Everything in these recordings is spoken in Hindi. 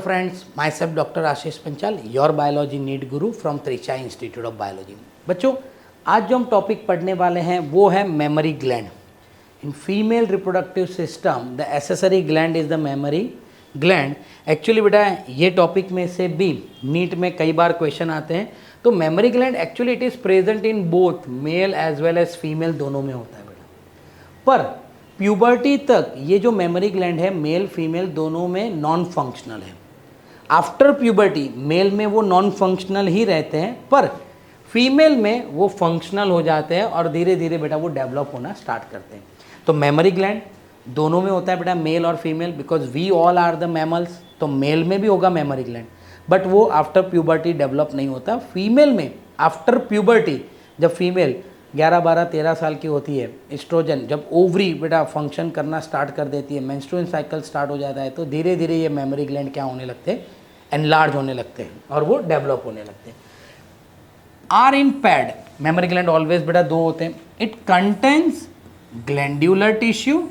friends, myself Dr. Ashish Panchal, your biology need guru from त्रिचा इंस्टीट्यूट ऑफ बायोलॉजी। बच्चों, आज जो हम टॉपिक पढ़ने वाले हैं वो है memory gland. In female reproductive system the accessory gland is the memory gland. Actually बेटा ये टॉपिक में से भी नीट में कई बार क्वेश्चन आते हैं। तो mammary gland actually it is present in both male as well as female, दोनों में होता है बेटा। पर प्यूबर्टी तक ये जो मेमोरी ग्लैंड है मेल फीमेल दोनों में नॉन फंक्शनल है। आफ्टर प्यूबर्टी मेल में वो नॉन फंक्शनल ही रहते हैं, पर फीमेल में वो फंक्शनल हो जाते हैं और धीरे धीरे बेटा वो डेवलप होना स्टार्ट करते हैं। तो मेमोरी ग्लैंड दोनों में होता है बेटा, मेल और female, because we all are the mammals. तो मेल में भी होगा मेमोरी ग्लैंड, बट वो आफ्टर प्यूबर्टी डेवलप नहीं होता। फीमेल में आफ्टर प्यूबर्टी जब फीमेल 11, 12, 13 साल की होती है, एस्ट्रोजन जब ओवरी बेटा फंक्शन करना स्टार्ट कर देती है, मेंस्ट्रुअल साइकिल स्टार्ट हो जाता है, तो धीरे धीरे ये मेमोरी ग्लैंड क्या होने लगते हैं, एनलार्ज होने लगते हैं और वो डेवलप होने लगते हैं। Are in pair, mammary gland always बेटा दो होते हैं। It contains glandular tissue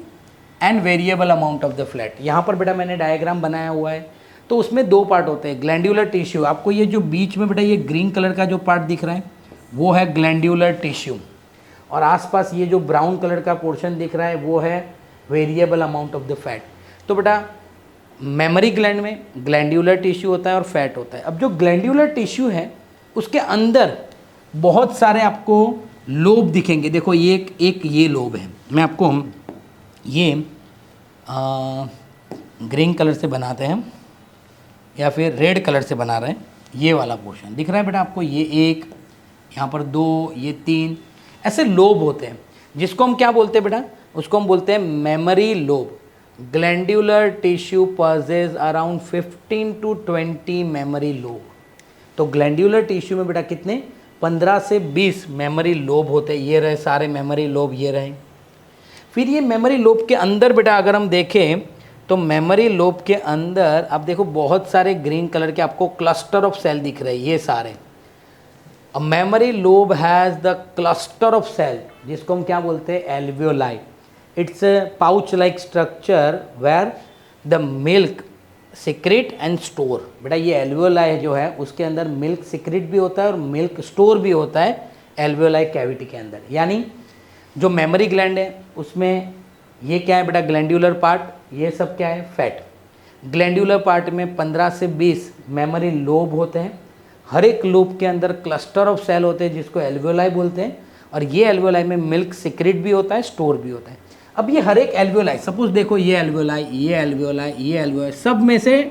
and variable amount of the flat. यहाँ पर बेटा मैंने डायग्राम बनाया हुआ है, तो उसमें दो पार्ट होते हैं। ग्लैंड्यूलर टिश्यू, आपको ये जो बीच में बेटा ये ग्रीन कलर का जो पार्ट दिख रहा है वो है ग्लैंड्यूलर टिश्यू, और आसपास ये जो ब्राउन कलर का पोर्शन दिख रहा है वो है variable amount of the fat. तो बेटा मेमोरी ग्लैंड में ग्लैंड्यूलर टिश्यू होता है और फैट होता है। अब जो ग्लैंड्यूलर टिश्यू है उसके अंदर बहुत सारे आपको लोब दिखेंगे। देखो ये एक ये लोब है, मैं आपको ये ग्रीन कलर से बनाते हैं या फिर रेड कलर से बना रहे हैं। ये वाला पोर्शन दिख रहा है बेटा आपको, ये एक, यहाँ पर दो, ये तीन, ऐसे लोब होते हैं जिसको हम क्या बोलते हैं बेटा, उसको हम बोलते हैं mammary lobe. Glandular tissue possesses around 15 to 20 mammary lobe. तो ग्लैंड्यूलर टिश्यू में बेटा कितने 15 से 20 मेमोरी लोब होते हैं। ये रहे सारे मेमोरी लोब, ये रहे। फिर ये मेमोरी लोब के अंदर बेटा अगर हम देखें तो मेमोरी लोब के अंदर आप देखो बहुत सारे ग्रीन कलर के आपको क्लस्टर ऑफ सेल दिख रहे हैं, ये सारे। A mammary lobe has the cluster of cell, जिसको हम क्या बोलते हैं, alveoli. It's a pouch like structure where the milk secrete and store. बेटा ये एल्वियोलाई जो है उसके अंदर मिल्क सिक्रेट भी होता है और मिल्क स्टोर भी होता है एल्वियोलाई कैविटी के अंदर। यानी जो मेमोरी ग्लैंड है उसमें ये क्या है बेटा, ग्लैंड्यूलर पार्ट, ये सब क्या है, फैट। ग्लैंड्यूलर पार्ट में 15 से 20 मेमोरी लोब होते हैं। हर एक लोब के अंदर क्लस्टर ऑफ सेल होते हैं जिसको एल्वियोलाई बोलते हैं, और ये एल्वियोलाई में मिल्क सिक्रेट भी होता है, स्टोर भी होता है। अब ये हर एक एल्वियोलाई, सपोज देखो ये एल्वियोलाई, ये एल्वियोलाई, ये एल्वियोलाई, सब में से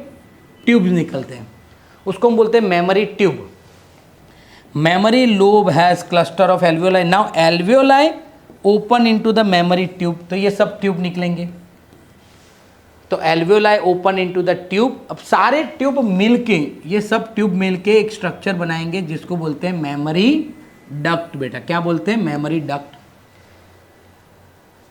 ट्यूब्स निकलते हैं, उसको हम बोलते हैं memory tube. Memory lobe has cluster of alveoli. Now alveoli open into the memory tube, तो ये सब ट्यूब निकलेंगे। तो alveoli open into the tube. अब सारे ट्यूब मिलके, ये सब ट्यूब मिलके एक स्ट्रक्चर बनाएंगे जिसको बोलते हैं मेमोरी डक्ट। बेटा क्या बोलते हैं, mammary duct.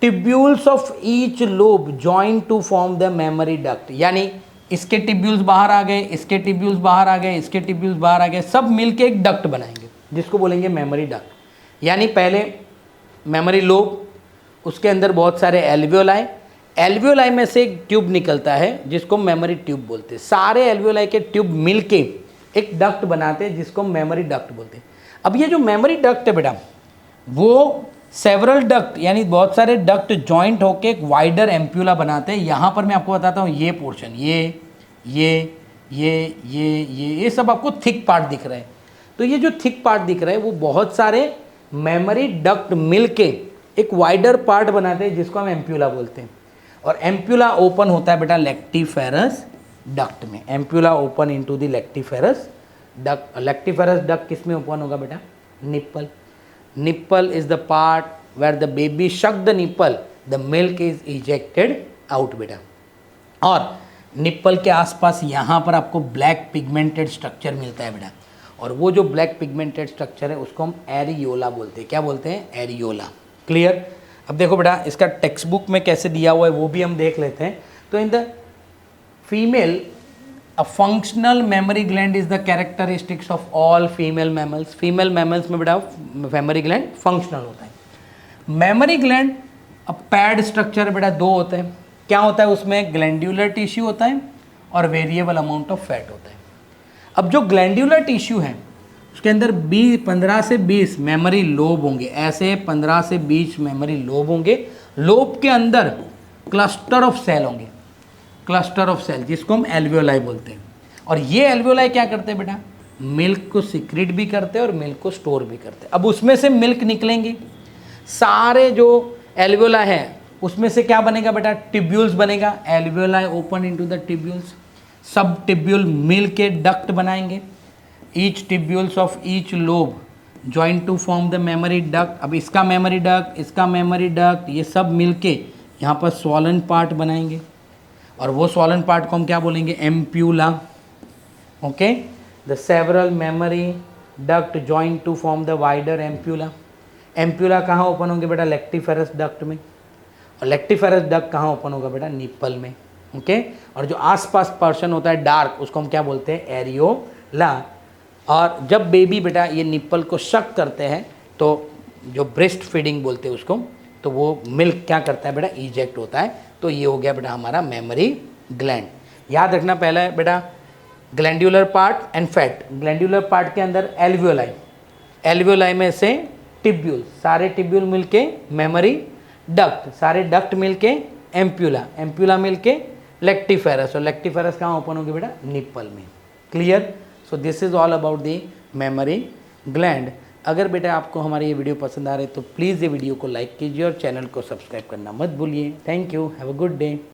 Tubules of each lobe join to form the mammary duct. यानी इसके टिब्यूल्स बाहर आ गए, इसके टिब्यूल्स बाहर आ गए, इसके टिब्यूल्स बाहर आ गए, सब मिलके एक डक्ट बनाएंगे जिसको बोलेंगे मेमोरी डक्ट। यानी पहले मेमोरी लोब, उसके अंदर बहुत सारे एल्वियोलाई, एल्वियोलाई में से एक ट्यूब निकलता है जिसको मेमोरी ट्यूब बोलते हैं। सारे एल्वियोलाई के ट्यूब मिलके एक डक्ट बनाते हैं जिसको मेमोरी डक्ट बोलते हैं। अब ये जो मेमोरी डक्ट है बेटा वो सेवरल डक्ट यानी बहुत सारे डक्ट जॉइंट होके एक वाइडर एम्प्यूला बनाते हैं। यहाँ पर मैं आपको बताता हूँ ये पोर्शन, ये सब आपको थिक पार्ट दिख रहा है। तो ये जो थिक पार्ट दिख रहा है वो बहुत सारे मेमोरी डक्ट मिलके एक वाइडर पार्ट बनाते हैं जिसको हम एम्प्यूला बोलते हैं। और एम्प्यूला ओपन होता है बेटा लेक्टिफेरस डक्ट में। Ampulla open into the lactiferous duct. Lactiferous duct किस में ओपन होगा बेटा, nipple. Nipple is the part where the baby suck the nipple, the milk is ejected out बेटा। और निप्पल के आसपास यहाँ पर आपको ब्लैक पिगमेंटेड स्ट्रक्चर मिलता है बेटा, और वो जो ब्लैक पिगमेंटेड स्ट्रक्चर है उसको हम एरियोला बोलते हैं। क्या बोलते हैं, एरियोला। क्लियर। अब देखो बेटा इसका टेक्स्ट बुक में कैसे दिया हुआ है वो भी हम देख लेते हैं। तो in the female a functional mammary gland is the characteristics of all female mammals. Female mammals में बेटा मेमोरी ग्लैंड फंक्शनल होता है। मेमोरी ग्लैंड अब पैड स्ट्रक्चर बेटा दो होते हैं। क्या होता है उसमें, ग्लैंड्यूलर टिश्यू होता है और वेरिएबल अमाउंट ऑफ फैट होता है। अब जो ग्लैंड्यूलर टिश्यू है उसके अंदर 15 से 20 मेमोरी लोब होंगे, ऐसे 15 से 20 मेमोरी लोब होंगे। लोब के अंदर क्लस्टर ऑफ सेल होंगे, क्लस्टर ऑफ सेल जिसको हम एल्वियोलाई बोलते हैं। और ये एल्वियोलाई क्या करते हैं बेटा, मिल्क को सिक्रेट भी करते हैं और मिल्क को स्टोर भी करते हैं। अब उसमें से मिल्क निकलेंगे, सारे जो एल्वियोलाई है उसमें से क्या बनेगा बेटा, टिब्यूल्स बनेगा। Alveoli open into the tubules, सब टिब्यूल मिल के डक्ट बनाएंगे। Each tubules of each lobe join to form the mammary duct. अब इसका मेमोरी डक्ट, इसका मेमोरी डक्ट, ये सब मिलके यहाँ पर स्वॉलन पार्ट बनाएंगे और वो स्वॉलन पार्ट को हम क्या बोलेंगे, ampulla. Okay, the several mammary duct join to form the wider ampulla. Ampulla कहाँ ओपन होंगे बेटा, लेक्टिफेरस डक्ट में। और लेक्टिफेरस डक्ट कहाँ ओपन होगा बेटा, निप्पल में। ओके, और जो आसपास पर्शन होता है डार्क, उसको हम क्या बोलते हैं, एरियोला। और जब बेबी बेटा ये निप्पल को शक करते हैं तो जो ब्रेस्ट फीडिंग बोलते हैं उसको, तो वो मिल्क क्या करता है बेटा, इजेक्ट होता है। तो ये हो गया बेटा हमारा मेमोरी ग्लैंड। याद रखना पहला है बेटा glandular part and fat. Glandular part के अंदर एल्वियोलाई, एल्वियोलाई में से टिब्यूल, सारे टिब्यूल मिलके मेमोरी डक्ट, सारे डक्ट मिलके एम्प्यूला, एम्प्यूला मिलके लेक्टिफेरस, और लेक्टिफेरस कहाँ ओपन होगी बेटा, निप्पल में। Clear? So this is all about the memory gland. अगर बेटा आपको हमारी ये वीडियो पसंद आ रही है तो प्लीज़ ये वीडियो को लाइक कीजिए और चैनल को सब्सक्राइब करना मत भूलिए। Thank you, have a good day.